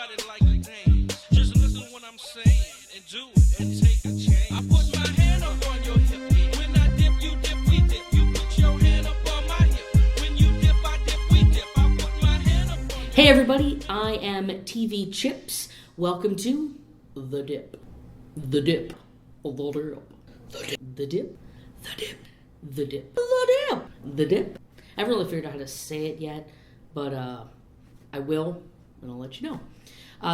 Everybody like to dance. Just listen to what I'm saying and do it and take a chance. I put my hand up on your hip. When I dip, you dip, we dip. You put your hand up on my hip. When you dip, I dip, we dip. I put my hand up on your hip. Hey everybody, I am TVChips. Welcome to The Dip. The Dip. The Dip. The Dip. The Dip. The Dip. The Dip. The Dip. I haven't really figured out how to say it yet, but I will, and I'll let you know.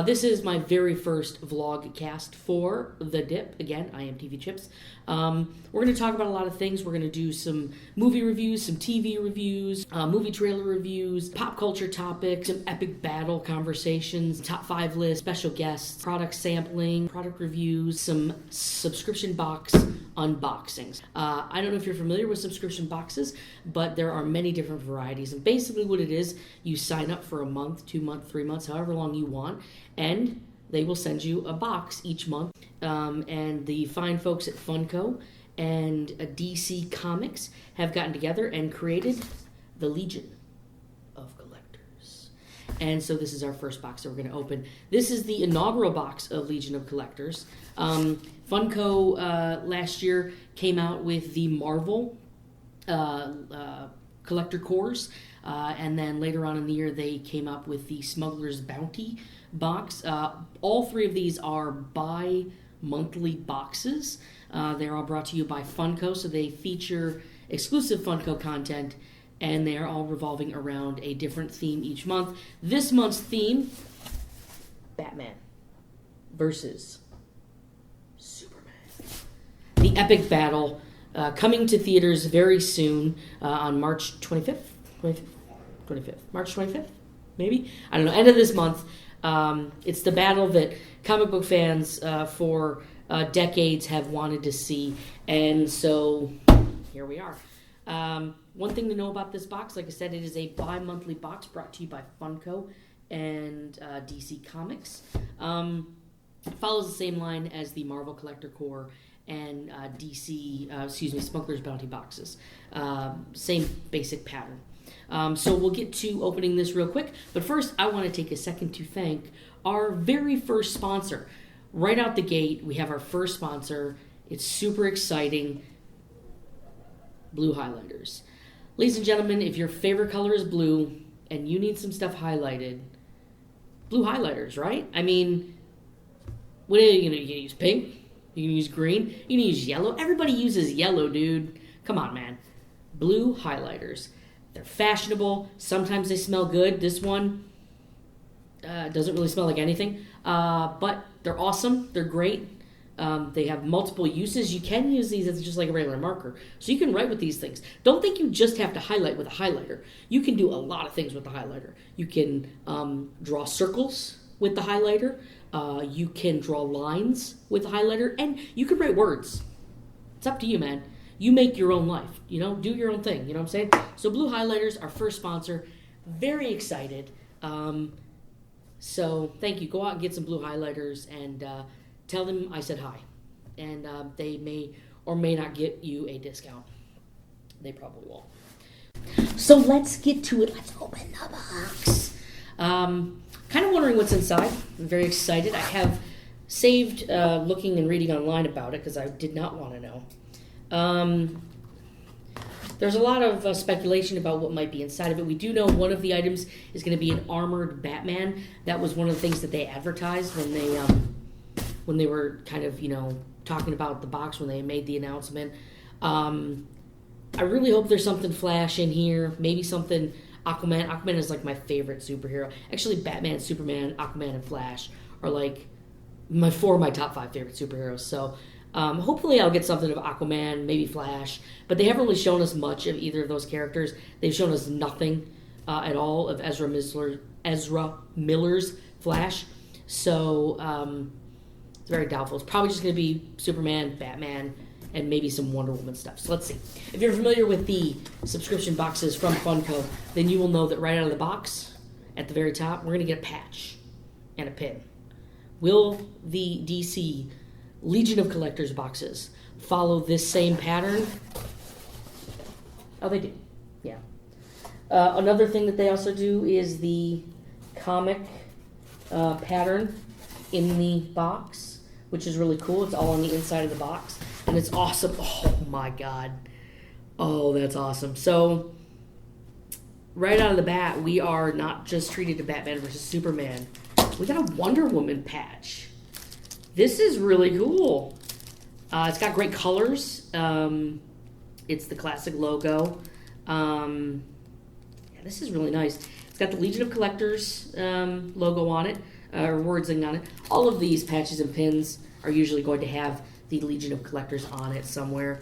This is my very first Vlogcast for The Dip. Again, I am TVChips. We're going to talk about a lot of things. We're going to do some movie reviews, some TV reviews, movie trailer reviews, pop culture topics, some epic battle conversations, top 5 lists, special guests, product sampling, product reviews, some subscription box unboxings. I don't know if you're familiar with subscription boxes, but there are many different varieties. And basically what it is, you sign up for a month, 2 months, 3 months, however long you want, and they will send you a box each month. And the fine folks at Funko and DC Comics have gotten together and created the Legion of Collectors. And so this is our first box that we're going to open. This is the inaugural box of Legion of Collectors. Funko last year came out with the Marvel collector cores, and then later on in the year they came up with the Smuggler's Bounty box. All 3 of these are bi-monthly boxes. They're all brought to you by Funko, so they feature exclusive Funko content, and they are all revolving around a different theme each month. This month's theme, Batman versus Superman. The epic battle coming to theaters very soon on March 25th? 25th? March 25th? Maybe? I don't know. End of this month. It's the battle that comic book fans for decades have wanted to see. And so here we are. One thing to know about this box, like I said, it is a bi-monthly box brought to you by Funko and DC Comics. It follows the same line as the Marvel Collector Core and Smuggler's Bounty boxes. Same basic pattern. So we'll get to opening this real quick, but first I want to take a second to thank our very first sponsor. Right out the gate, we have our first sponsor. It's super exciting. Blue highlighters. Ladies and gentlemen, if your favorite color is blue and you need some stuff highlighted, blue highlighters, right? I mean, what are you going to use? Pink? You can use green? You can use yellow? Everybody uses yellow, dude. Come on, man. Blue highlighters. They're fashionable. Sometimes they smell good. This one doesn't really smell like anything. But they're awesome. They're great. They have multiple uses. You can use these as just like a regular marker. So you can write with these things. Don't think you just have to highlight with a highlighter. You can do a lot of things with the highlighter. You can draw circles with the highlighter. You can draw lines with the highlighter. And you can write words. It's up to you, man. You make your own life, do your own thing, you know what I'm saying? So Blue Highlighters, our first sponsor, very excited. So thank you. Go out and get some Blue Highlighters and tell them I said hi. And they may or may not get you a discount. They probably won't. So let's get to it. Let's open the box. Kind of wondering what's inside. I'm very excited. I have saved looking and reading online about it because I did not want to know. There's a lot of speculation about what might be inside of it. We do know one of the items is going to be an armored Batman. That was one of the things that they advertised when they were kind of talking about the box when they made the announcement. I really hope there's something Flash in here. Maybe something Aquaman. Aquaman is like my favorite superhero. Actually, Batman, Superman, Aquaman, and Flash are like four of my top 5 favorite superheroes. So. Hopefully I'll get something of Aquaman, maybe Flash, but they haven't really shown us much of either of those characters. They've shown us nothing at all of Ezra Miller's Flash, so it's very doubtful. It's probably just going to be Superman, Batman, and maybe some Wonder Woman stuff. So let's see. If you're familiar with the subscription boxes from Funko, then you will know that right out of the box, at the very top, we're going to get a patch and a pin. Will the DC Legion of Collectors boxes follow this same pattern? Oh, they do. Yeah. Another thing that they also do is the comic pattern in the box, which is really cool. It's all on the inside of the box, and it's awesome. Oh my god. Oh, that's awesome. So, right out of the bat, we are not just treated to Batman versus Superman. We got a Wonder Woman patch. This is really cool. It's got great colors. It's the classic logo. This is really nice. It's got the Legion of Collectors logo on it, or wording on it. All of these patches and pins are usually going to have the Legion of Collectors on it somewhere.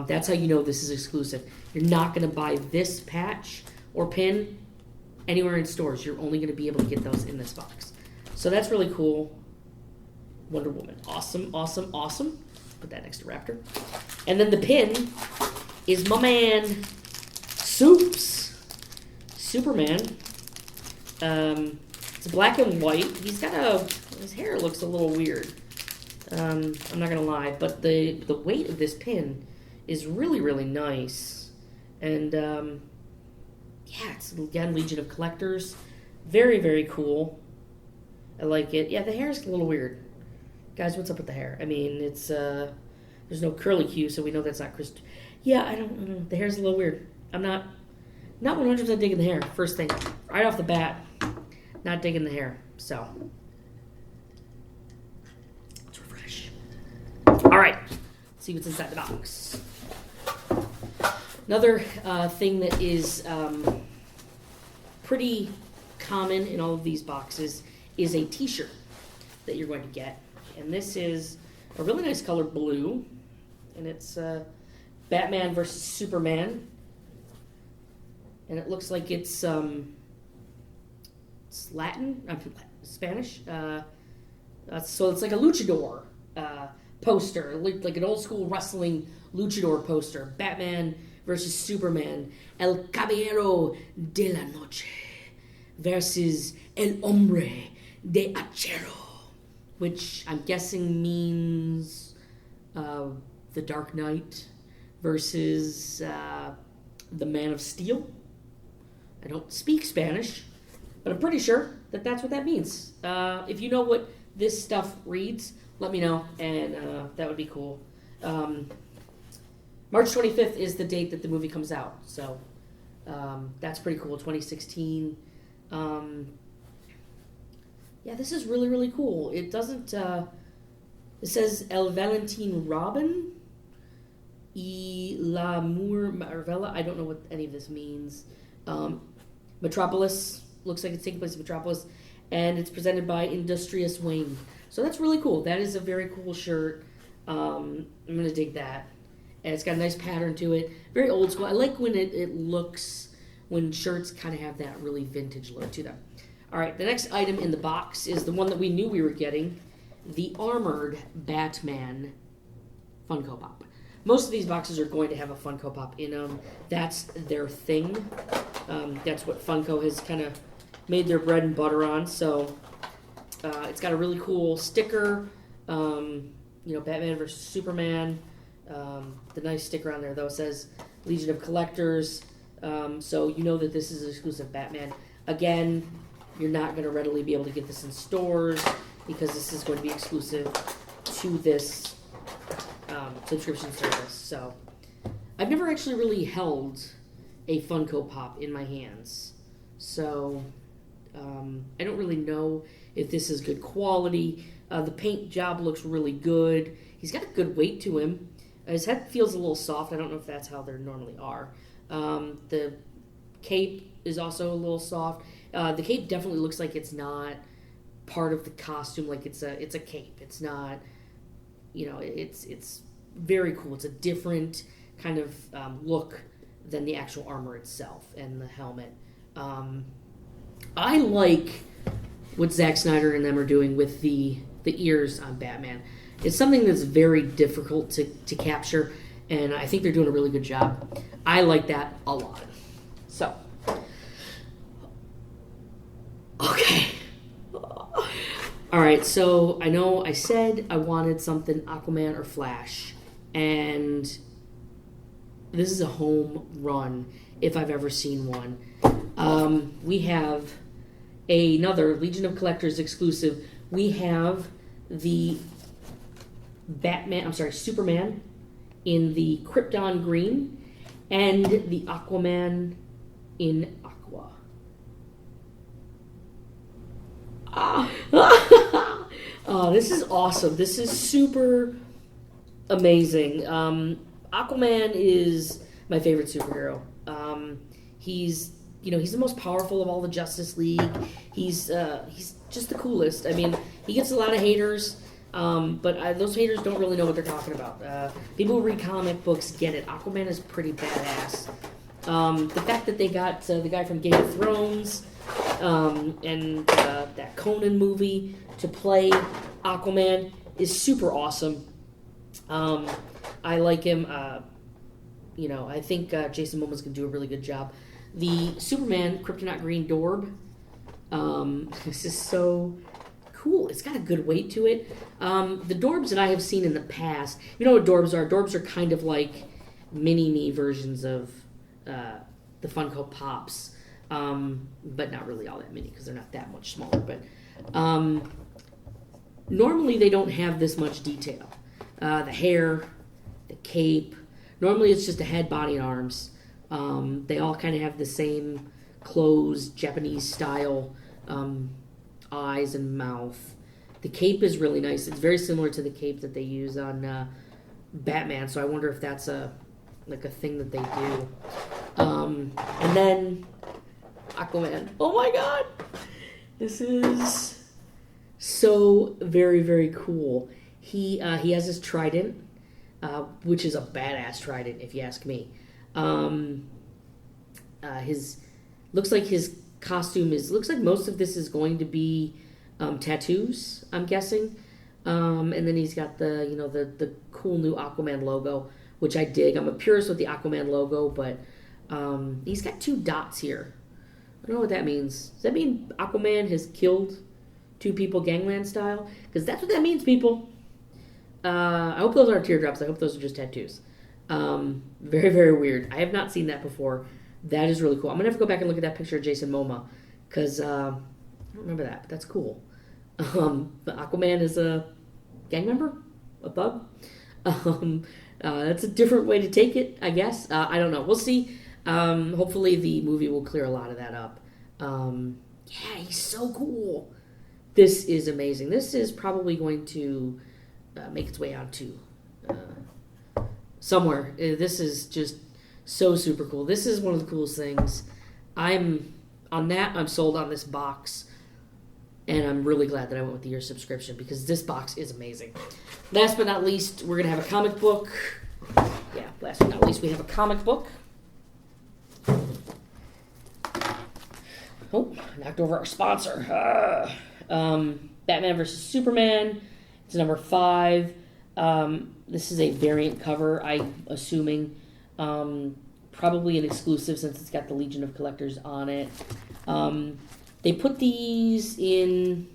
That's how you know this is exclusive. You're not going to buy this patch or pin anywhere in stores. You're only going to be able to get those in this box. So that's really cool. Wonder Woman. Awesome, awesome, awesome. Put that next to Raptor. And then the pin is my man, Soups. Superman. It's black and white. He's got his hair looks a little weird. I'm not going to lie. But the weight of this pin is really, really nice. And, yeah, it's, again, Legion of Collectors. Very, very cool. I like it. Yeah, the hair is a little weird. Guys, what's up with the hair? I mean, it's, there's no curly Q, so we know that's not Chris. Yeah, I don't know. The hair's a little weird. I'm not 100% digging the hair. First thing, right off the bat, not digging the hair. So, let's refresh. All right, let's see what's inside the box. Another thing that is pretty common in all of these boxes is a t-shirt that you're going to get. And this is a really nice color, blue. And it's Batman versus Superman. And it looks like it's Latin, Spanish. So it's like a luchador poster, like an old school wrestling luchador poster. Batman versus Superman. El Caballero de la Noche versus El Hombre de Acero. Which I'm guessing means the Dark Knight versus the Man of Steel. I don't speak Spanish, but I'm pretty sure that that's what that means. If you know what this stuff reads, let me know, and that would be cool. March 25th is the date that the movie comes out, so that's pretty cool, 2016. Yeah, this is really, really cool. It doesn't, it says El Valentin Robin y l'Amour Marvella. I don't know what any of this means. Metropolis, looks like it's taking place in Metropolis, and it's presented by Industrious Wayne. So that's really cool. That is a very cool shirt. I'm going to dig that. And it's got a nice pattern to it. Very old school. I like when it looks, when shirts kind of have that really vintage look to them. All right, the next item in the box is the one that we knew we were getting, the Armored Batman Funko Pop. Most of these boxes are going to have a Funko Pop in them. That's their thing. That's what Funko has kind of made their bread and butter on. So it's got a really cool sticker, Batman versus Superman. The nice sticker on there, though, says Legion of Collectors. So you know that this is an exclusive Batman. Again, you're not going to readily be able to get this in stores because this is going to be exclusive to this subscription service. So I've never actually really held a Funko Pop in my hands. So I don't really know if this is good quality. The paint job looks really good. He's got a good weight to him. His head feels a little soft. I don't know if that's how they normally are. The cape is also a little soft. The cape definitely looks like it's not part of the costume. Like it's a cape. It's not, it's very cool. It's a different kind of look than the actual armor itself and the helmet. I like what Zack Snyder and them are doing with the ears on Batman. It's something that's very difficult to capture, and I think they're doing a really good job. I like that a lot. So, okay. All right, so I know I said I wanted something Aquaman or Flash, and this is a home run if I've ever seen one. We have another Legion of Collectors exclusive. We have the Superman in the Krypton green and the Aquaman in aqua. Oh, this is awesome. This is super amazing. Aquaman is my favorite superhero. He's the most powerful of all the Justice League. He's just the coolest. I mean, he gets a lot of haters, but those haters don't really know what they're talking about. People who read comic books get it. Aquaman is pretty badass. The fact that they got the guy from Game of Thrones and that Conan movie to play Aquaman is super awesome. I like him. I think Jason Momoa's going to do a really good job. The Superman Kryptonite Green Dorb, this is so cool. It's got a good weight to it. The Dorbs that I have seen in the past, you know what Dorbs are? Dorbs are kind of like mini-me versions of the Funko Pops, but not really all that mini because they're not that much smaller. But normally they don't have this much detail. The hair, the cape. Normally it's just a head, body, and arms. They all kind of have the same closed Japanese style eyes and mouth. The cape is really nice. It's very similar to the cape that they use on Batman, so I wonder if that's a thing that they do. And then Aquaman. Oh my god! This is so very, very cool. He has his trident, which is a badass trident, if you ask me. His looks like his costume looks like most of this is going to be tattoos, I'm guessing. And then he's got the cool new Aquaman logo, which I dig. I'm a purist with the Aquaman logo, but he's got 2 dots here. I don't know what that means. Does that mean Aquaman has killed 2 people gangland style? Because that's what that means, people. I hope those aren't teardrops. I hope those are just tattoos. Very, very weird. I have not seen that before. That is really cool. I'm going to have to go back and look at that picture of Jason Momoa because I don't remember that, but that's cool. But Aquaman is a gang member? A thug? That's a different way to take it, I guess. I don't know. We'll see. Hopefully the movie will clear a lot of that up. Yeah, he's so cool. This is amazing. This is probably going to make its way onto somewhere. This is just so super cool. This is one of the coolest things. I'm sold on this box, and I'm really glad that I went with the year subscription because this box is amazing. Last but not least, we're going to have a comic book. Yeah, last but not least, we have a comic book. Oh, knocked over our sponsor. Batman vs. Superman. It's number 5. This is a variant cover, I'm assuming. Probably an exclusive since it's got the Legion of Collectors on it. They put these in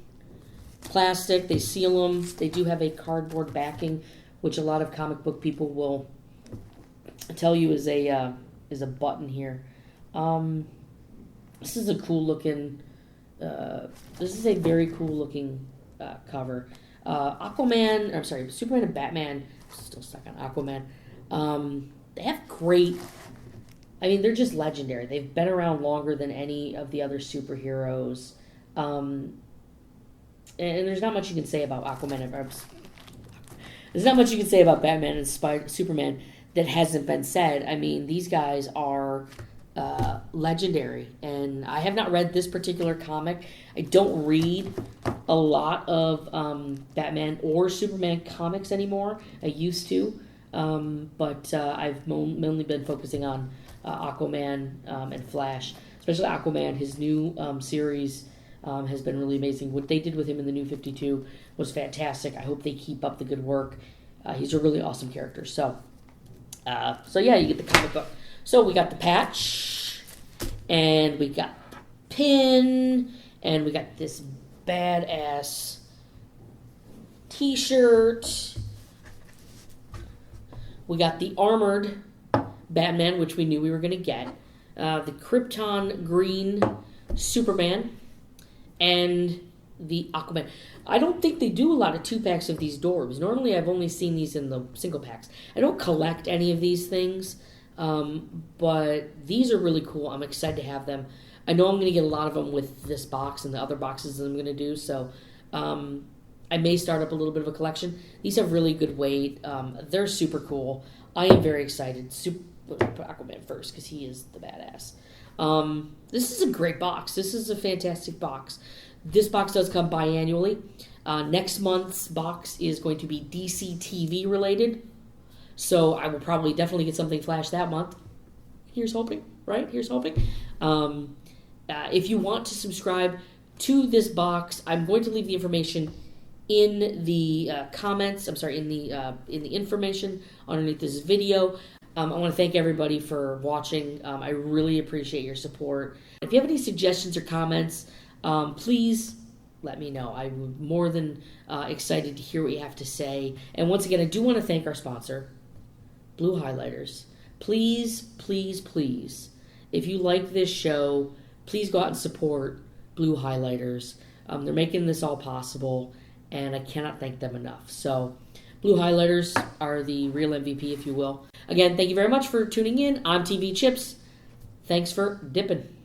plastic. They seal them. They do have a cardboard backing, which a lot of comic book people will tell you is a button here. This is a cool looking. This is a very cool looking cover. Superman and Batman. Still stuck on Aquaman. They have great. I mean, they're just legendary. They've been around longer than any of the other superheroes. And there's not much you can say about Aquaman. There's not much you can say about Batman and Superman that hasn't been said. I mean, these guys are legendary. And I have not read this particular comic. I don't read a lot of Batman or Superman comics anymore. I used to. But I've mainly been focusing on Aquaman and Flash. Especially Aquaman. His new series has been really amazing. What they did with him in the New 52 was fantastic. I hope they keep up the good work. He's a really awesome character. So yeah, you get the comic book. So we got the patch, and we got the pin, and we got this badass t-shirt. We got the armored Batman, which we knew we were going to get. The Krypton green Superman. and the Aquaman. I don't think they do a lot of 2-packs of these Dorbs. Normally, I've only seen these in the single packs. I don't collect any of these things, but these are really cool. I'm excited to have them. I know I'm going to get a lot of them with this box and the other boxes that I'm going to do, so I may start up a little bit of a collection. These have really good weight. They're super cool. I am very excited. Aquaman first, because he is the badass. This is a great box. This is a fantastic box. This box does come biannually. Next month's box is going to be DC TV related. So I will probably definitely get something Flash that month. Here's hoping, right? Here's hoping. If you want to subscribe to this box, I'm going to leave the information in the comments. I'm sorry, in the information underneath this video. I want to thank everybody for watching. I really appreciate your support. If you have any suggestions or comments, please let me know. I'm more than excited to hear what you have to say. And once again, I do want to thank our sponsor, Blue Highlighters. Please, please, please, if you like this show, please go out and support Blue Highlighters. They're making this all possible, and I cannot thank them enough. So, Blue Highlighters are the real MVP, if you will. Again, thank you very much for tuning in. I'm TVChips. Thanks for dipping.